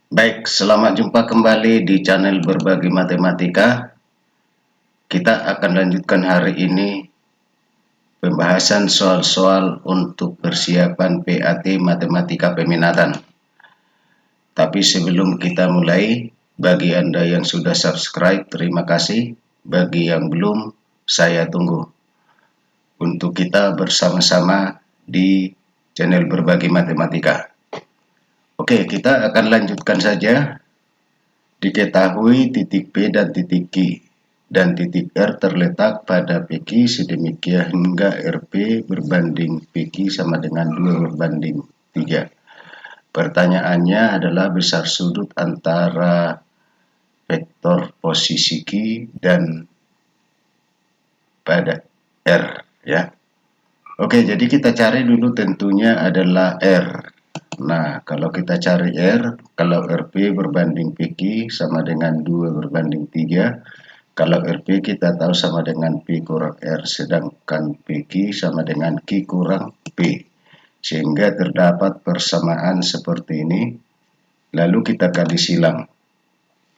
Baik, selamat jumpa kembali di channel Berbagi Matematika. Kita akan lanjutkan hari ini pembahasan soal-soal untuk persiapan PAT Matematika Peminatan. Tapi sebelum kita mulai, bagi Anda yang sudah subscribe, terima kasih. Bagi yang belum, saya tunggu untuk kita bersama-sama di channel Berbagi Matematika. Oke, kita akan lanjutkan saja. Diketahui titik P dan titik Q dan titik R terletak pada PQ sedemikian hingga RP berbanding PQ sama dengan 2/3. Pertanyaannya adalah besar sudut antara vektor posisi Q dan pada R, ya. Oke, jadi kita cari dulu tentunya adalah R. Nah, kalau kita cari R, kalau RP berbanding PQ sama dengan 2/3. Kalau RP kita tahu sama dengan P kurang R, sedangkan PQ sama dengan Q kurang P. Sehingga terdapat persamaan seperti ini, lalu kita kali silang.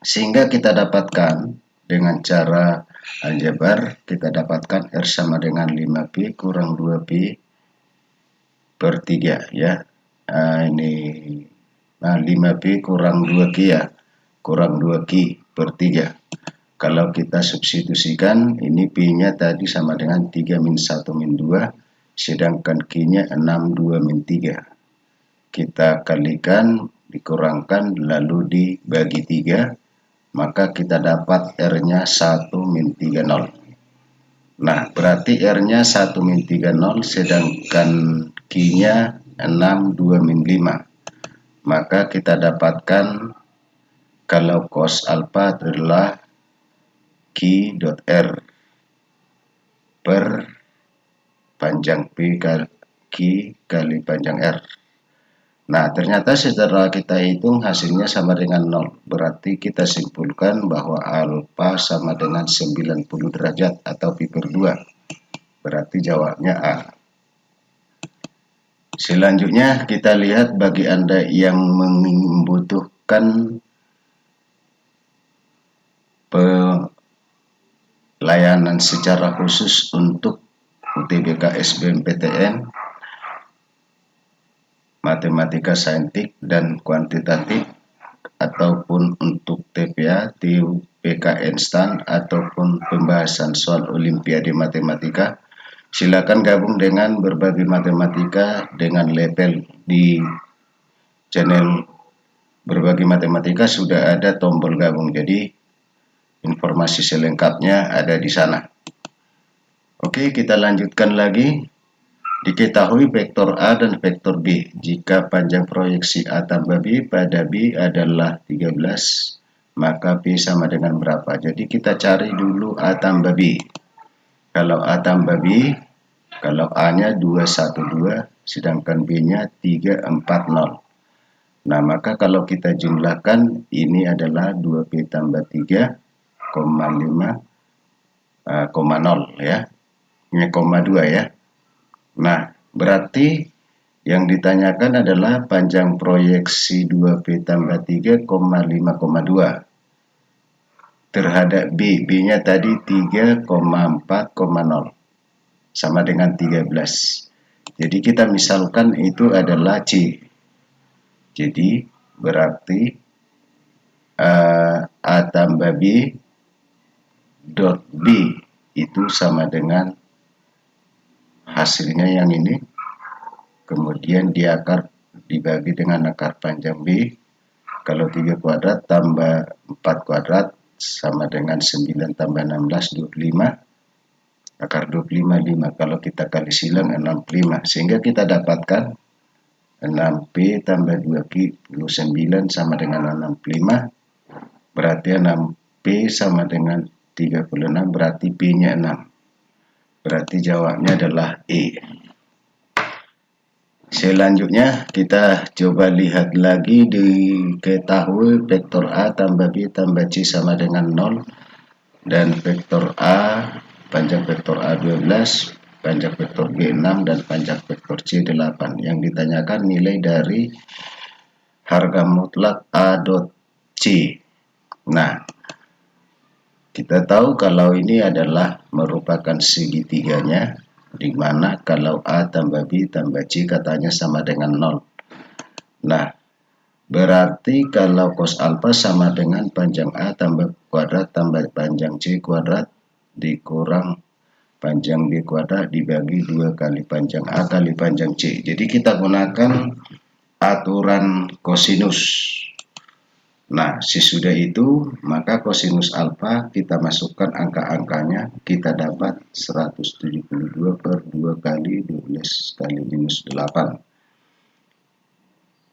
Sehingga kita dapatkan dengan cara aljabar, kita dapatkan R sama dengan 5P kurang 2P per 3, ya. Ini 5P kurang 2Q, ya, kurang 2Q per 3. Kalau kita substitusikan, ini P-nya tadi sama dengan 3 min 1 min 2, sedangkan Q-nya 6 2 min 3. Kita kalikan, dikurangkan, lalu dibagi 3, maka kita dapat R-nya 1 min 30. Nah, berarti R-nya 1 min 30, sedangkan Q-nya 6 2 min 5. Maka kita dapatkan kalau cos alfa adalah Q dot R per panjang P kali Q kali panjang R. Nah, ternyata setelah kita hitung hasilnya sama dengan 0. Berarti kita simpulkan bahwa alfa sama dengan 90 derajat atau pi per 2. Berarti jawabnya A. Selanjutnya kita lihat bagi Anda yang membutuhkan pelayanan secara khusus untuk UTBK SBMPTN Matematika Saintik dan Kuantitatif, ataupun untuk TPA, TUPK Instan, ataupun pembahasan soal Olimpiade Matematika, silakan gabung dengan Berbagi Matematika dengan label di channel Berbagi Matematika. Sudah ada tombol gabung, jadi informasi selengkapnya ada di sana. Oke, kita lanjutkan lagi. Diketahui vektor A dan vektor B jika panjang proyeksi A tambah B pada B adalah 13, maka B sama dengan berapa? Jadi kita cari dulu A tambah B. Kalau A tambah B, kalau A-nya 212, sedangkan B-nya 340. Nah, maka kalau kita jumlahkan, ini adalah 2B tambah 3,5, 0, ya. Ini 2, ya. Nah, berarti yang ditanyakan adalah panjang proyeksi 2P tambah 3,5,2 terhadap B. B-nya tadi 3,4,0 sama dengan 13. Jadi kita misalkan itu adalah C. Jadi berarti A tambah B dot B itu sama dengan hasilnya yang ini, kemudian di akar dibagi dengan akar panjang B. Kalau 3 kuadrat tambah 4 kuadrat sama dengan 9 tambah 16, 25. Akar 25, 5. Kalau kita kali silang 65. Sehingga kita dapatkan 6P tambah 2Q 9 sama dengan 65. Berarti 6P sama dengan 36, berarti P-nya 6. Berarti jawabnya adalah E. Selanjutnya kita coba lihat lagi. Diketahui vektor A tambah B tambah C sama dengan 0, dan vektor A, panjang vektor A 12, panjang vektor B 6, dan panjang vektor C 8. Yang ditanyakan nilai dari harga mutlak A dot C. Nah, kita tahu kalau ini adalah merupakan segitiganya, di mana kalau A tambah B tambah C katanya sama dengan 0. Nah, berarti kalau cos alfa sama dengan panjang A tambah kuadrat tambah panjang C kuadrat dikurang panjang B kuadrat dibagi 2 kali panjang A kali panjang C. Jadi kita gunakan aturan kosinus. Nah, sesudah itu maka kosinus alfa kita masukkan angka-angkanya, kita dapat 172 per 2 kali 12 kali minus 8.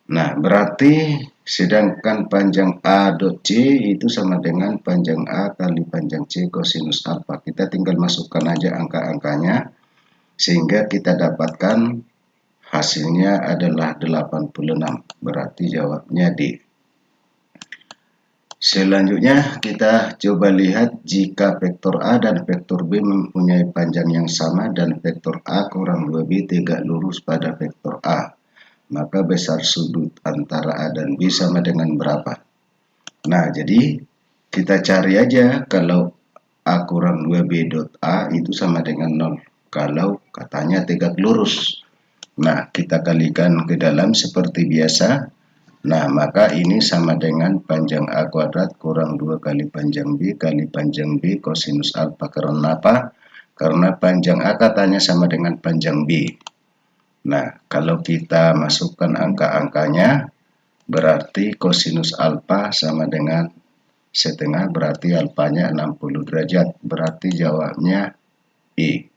Nah, berarti sedangkan panjang A dot C itu sama dengan panjang A kali panjang C kosinus alfa. Kita tinggal masukkan aja angka-angkanya sehingga kita dapatkan hasilnya adalah 86. Berarti jawabnya D. Selanjutnya kita coba lihat jika vektor A dan vektor B mempunyai panjang yang sama dan vektor A kurang 2B tegak lurus pada vektor A. Maka besar sudut antara A dan B sama dengan berapa? Nah, jadi kita cari aja kalau A kurang 2B dot A itu sama dengan 0. Kalau katanya tegak lurus. Nah, kita kalikan ke dalam seperti biasa. Nah, maka ini sama dengan panjang A kuadrat kurang 2 kali panjang B kali panjang B kosinus alfa. Karena apa? Karena panjang A katanya sama dengan panjang B. Nah, kalau kita masukkan angka-angkanya, berarti kosinus alfa sama dengan setengah, berarti alfanya 60 derajat. Berarti jawabnya E.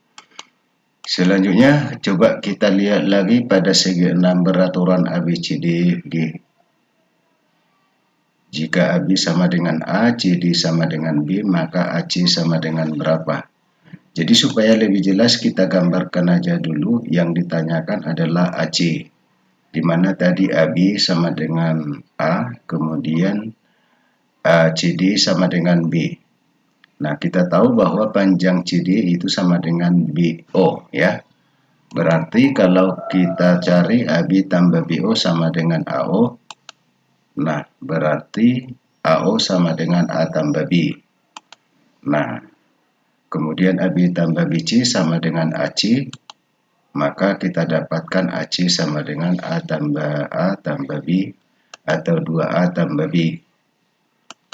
Selanjutnya, coba kita lihat lagi pada segi 6 beraturan ABCDG. Jika AB sama dengan A, CD sama dengan B, maka AC sama dengan berapa? Jadi supaya lebih jelas kita gambarkan aja dulu, yang ditanyakan adalah AC. Di mana tadi AB sama dengan A, kemudian CD sama dengan B. Nah, kita tahu bahwa panjang CD itu sama dengan BO ya. Berarti kalau kita cari AB tambah BO sama dengan AO. Nah, berarti AO sama dengan A tambah B. Nah, kemudian AB tambah BC sama dengan AC. Maka kita dapatkan AC sama dengan A tambah B atau 2A tambah B.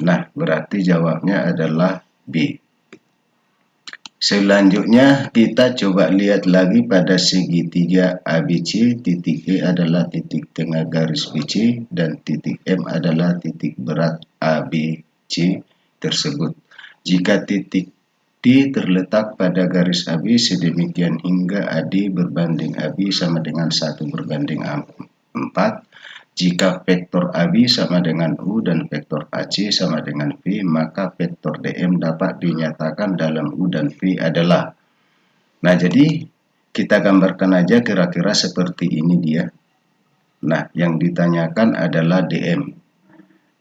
Nah, berarti jawabnya adalah B. Selanjutnya kita coba lihat lagi pada segitiga ABC, titik E adalah titik tengah garis BC dan titik M adalah titik berat ABC tersebut. Jika titik D terletak pada garis AB sedemikian hingga AD berbanding AB sama dengan 1 berbanding 4, jika vektor AB sama dengan U dan vektor AC sama dengan V, maka vektor DM dapat dinyatakan dalam U dan V adalah. Nah, jadi kita gambarkan aja kira-kira seperti ini dia. Nah, yang ditanyakan adalah DM.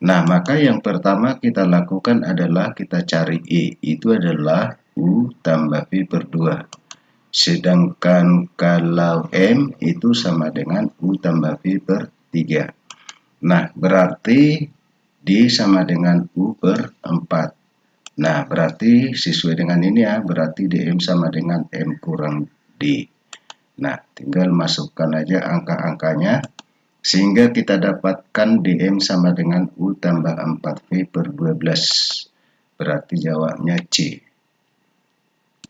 Nah, maka yang pertama kita lakukan adalah kita cari E. Itu adalah U tambah V per 2. Sedangkan kalau M itu sama dengan U tambah V per 3. Nah, berarti D sama dengan U per 4. Nah, berarti sesuai dengan ini ya, berarti DM sama dengan M kurang D. Nah, tinggal masukkan aja angka-angkanya, sehingga kita dapatkan DM sama dengan U tambah 4V per 12. Berarti jawabnya C.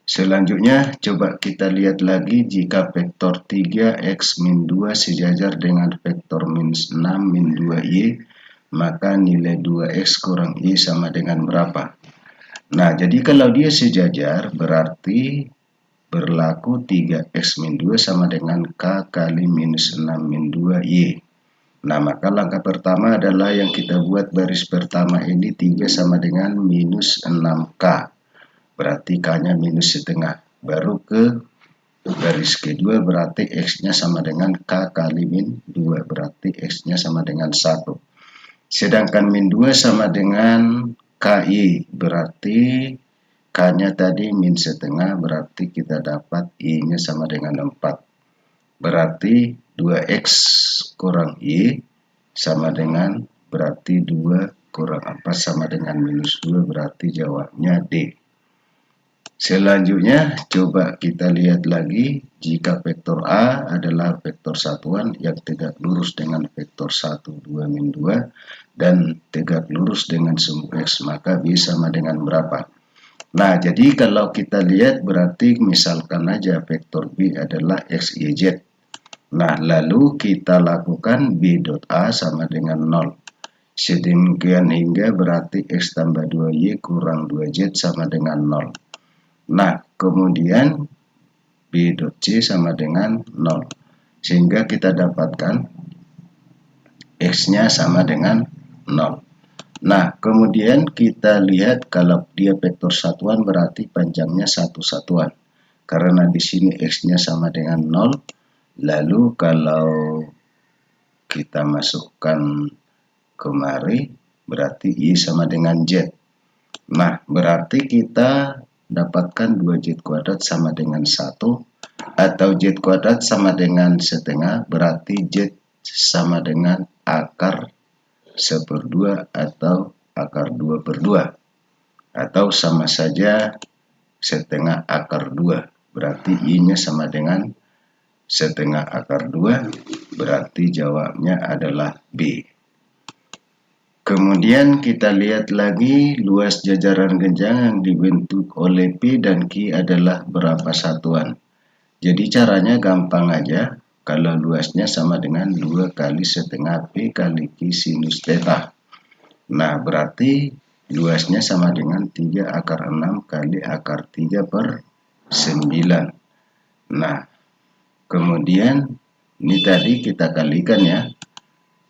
Selanjutnya, coba kita lihat lagi jika vektor 3x min 2 sejajar dengan vektor minus 6 min 2y, maka nilai 2x kurang y sama dengan berapa? Nah, jadi kalau dia sejajar, berarti berlaku 3x min 2 sama dengan k kali minus 6 min 2y. Nah, maka langkah pertama adalah yang kita buat baris pertama ini 3 sama dengan minus 6k. Berarti K-nya minus setengah. Baru ke baris kedua berarti X-nya sama dengan K kali min 2. Berarti X-nya sama dengan 1. Sedangkan min 2 sama dengan KI. Berarti K-nya tadi min setengah. Berarti kita dapat I-nya sama dengan 4. Berarti 2X kurang I sama dengan berarti 2 kurang 4 sama dengan minus 2, berarti jawabnya D. Selanjutnya coba kita lihat lagi, jika vektor A adalah vektor satuan yang tegak lurus dengan vektor 1, 2, min 2 dan tegak lurus dengan sumbu X, maka B sama dengan berapa? Nah, jadi kalau kita lihat berarti misalkan aja vektor B adalah X, Y, Z. Nah, lalu kita lakukan B dot A sama dengan 0. Sedemikian hingga berarti X tambah 2Y kurang 2Z sama dengan 0. Nah, kemudian B dot C sama dengan 0. Sehingga kita dapatkan X-nya sama dengan 0. Nah, kemudian kita lihat kalau dia vektor satuan berarti panjangnya satu satuan. Karena di sini X-nya sama dengan 0. Lalu kalau kita masukkan kemari berarti Y sama dengan Z. Nah, berarti kita dapatkan 2Z kuadrat sama dengan 1 atau Z kuadrat sama dengan setengah, berarti Z sama dengan akar 1/2 atau akar 2/2 atau sama saja setengah akar 2, berarti Y-nya sama dengan setengah akar 2, berarti jawabnya adalah B. Kemudian kita lihat lagi luas jajaran genjang yang dibentuk oleh P dan Q adalah berapa satuan. Jadi caranya gampang aja, kalau luasnya sama dengan 2 kali setengah P kali Q sinus theta. Nah, berarti luasnya sama dengan 3 akar 6 kali akar 3/9. Nah, kemudian ini tadi kita kalikan ya.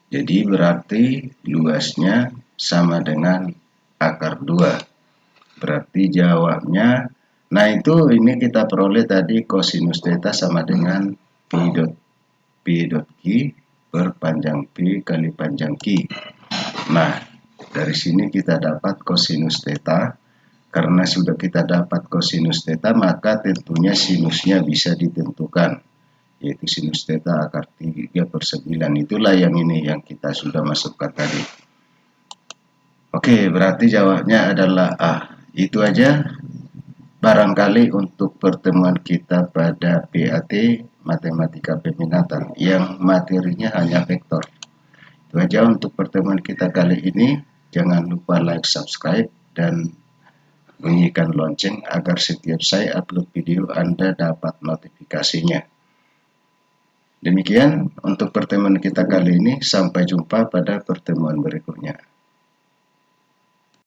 Jadi berarti luasnya sama dengan akar 2. Berarti jawabnya, nah itu ini kita peroleh tadi kosinus theta sama dengan P dot Q per panjang P kali panjang Q. Nah, dari sini kita dapat kosinus theta. Karena sudah kita dapat kosinus theta, maka tentunya sinusnya bisa ditentukan, yaitu sinus theta akar 3/9. Itulah yang ini yang kita sudah masukkan tadi. Oke, berarti jawabnya adalah A. Itu aja barangkali untuk pertemuan kita pada PAT Matematika Peminatan yang materinya hanya vektor. Itu aja untuk pertemuan kita kali ini. Jangan lupa like, subscribe, dan bunyikan lonceng agar setiap saya upload video Anda dapat notifikasinya. Demikian untuk pertemuan kita kali ini. Sampai jumpa pada pertemuan berikutnya.